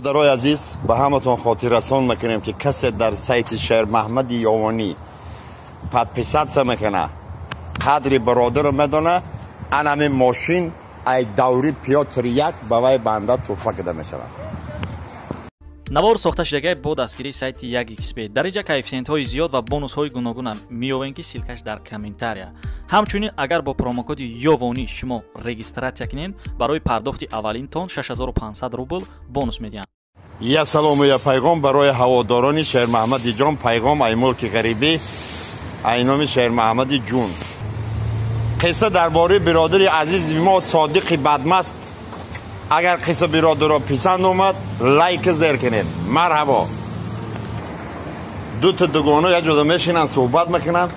برادرای عزیز به همتون خاطر رسان میکنیم که کسی در سایت شهر محمد یوانی پدپسات میکنه قدر برادر رو میدونه انمی ماشین ای دوری پیاتر یک به وی بنده توفه کده میشود. навор сохта шудагии бо дастгирии сайти 1xbet дариҷа коэффициентҳои зиёд ва бонусҳои гуногуна меёбем ки силкаш дар комментария. ҳамчунин агар бо промокоди ёвонӣ шумо регистратсия кунед барои пардохти аввалинтон 6500 рубл бонус медиҳанд. я салому я пайғом барои ҳаводорони шеҳр маҳмади ҷон пайғом ай мулки ғарибӣ ай номи шеҳр маҳмади ҷун. қисса дар бораи биродари азизи мо содиқи бадмаст. اگر قصه برادر پسند اومد لایک زیر کنید. مرحبا. دو تا دوگانه یه جدا میشینن صحبت میکنن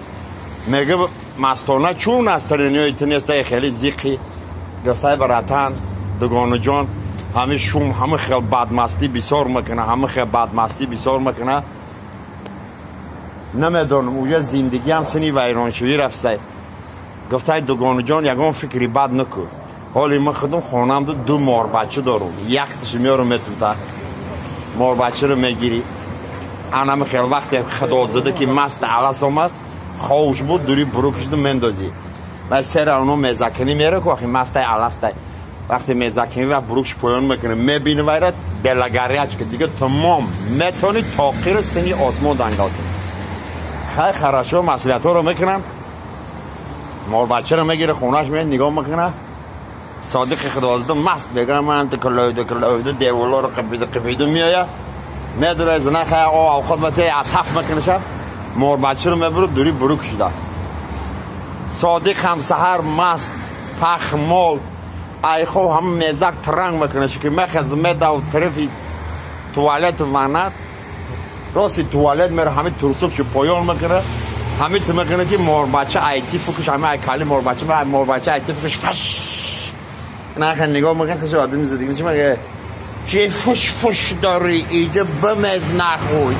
میگه مستانه چون استرینیوی تنیسته خیلی زیقی گفته براتن دوگانه جان همه شوم همه خیلی بدمستی بسیار میکنه همه خیلی بدمستی بسیار میکنه نمیدونم اویا زندگی هم سنی ویرانشوی رفته گفته دوگانه جان یکان فکری بد نکن حالی من خودم خونم دو مار بچه دارم یکتش میارم میتونم مار بچه رو میگیری انم خیلی وقتی خدا زده که مست علس آمد خوش بود دوری بروکشتو مندازی و سر اونو میزکنی میره که وقتی مست علس دی وقتی میزکنی و بروکش پایان میکنه میبینه ویرد دلگریش که دیگه تمام میتونی تاقیر سنی آسمان دنگال کنی خیلی خراشو مسئولیت ها رو میکنن مار بچه رو میگیره خونش میاد نگاه میکنه صادق خدازده مست بگم من کلایده دیوالا رو قبیده میآید میدونه زنه خیلی اوقات باید عطف میکنه مار بچه رو میبره دوری بروک شده صادق هم سهر مست پخ مال ای خواه هم میزک ترنگ میکنه که میخز میده و طرفی توالت وانت راستی توالت میره همه ترسوک شو پایان میکنه همه تو میکنه که مار بچه ایتی فکش همه ای کلی مار بچه ایتی فکش فش نه خیلی نگاه میکنه خیلی آدم میزه دیگه چی مگه چه فش داری ایده بمز نخوی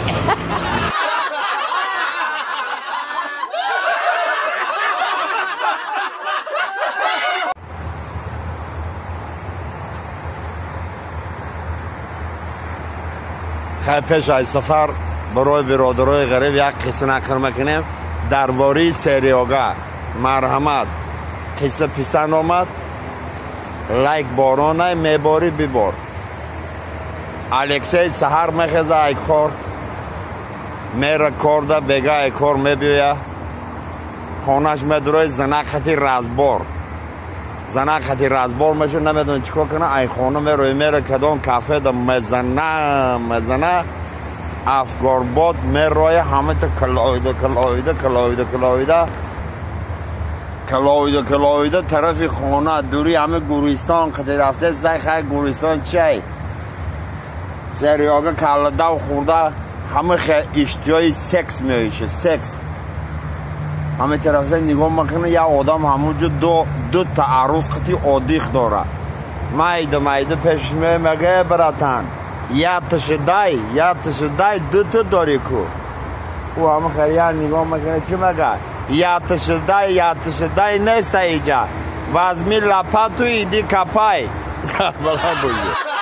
خیلی پیش ای سفر برای برادرای غریب یک قصه نقل میکنیم درباره سریاگه مرحمت قصه پیستن آمد لایک بارانه میباری ببار الکسی سهر میخزه ای کار میره کار ده بگه ای کار میبیویه خانش میدروی زنک خطی رزبار میشه نمیدونه چیکار کنه ای خانه میره کدان کافه ده مزنه افگارباد میروی همه تا کلاویده طرف خانه دوری همه گوریستان خطی رفته زی خیلی گوریستان چی سریاگه کلده و خورده همه خیلی اشتیای سکس میشه سکس همه طرف نگاه میکنه یا آدم همونجا دو تعرف خطی عادیخ داره مایده پیش میگه براتن یا تشدای دو تا داری کو او همه خیلی نگاه میکنه چی میگه یا تشدای نیست ایجا و از می لپتو ایدی کپای بلا بوده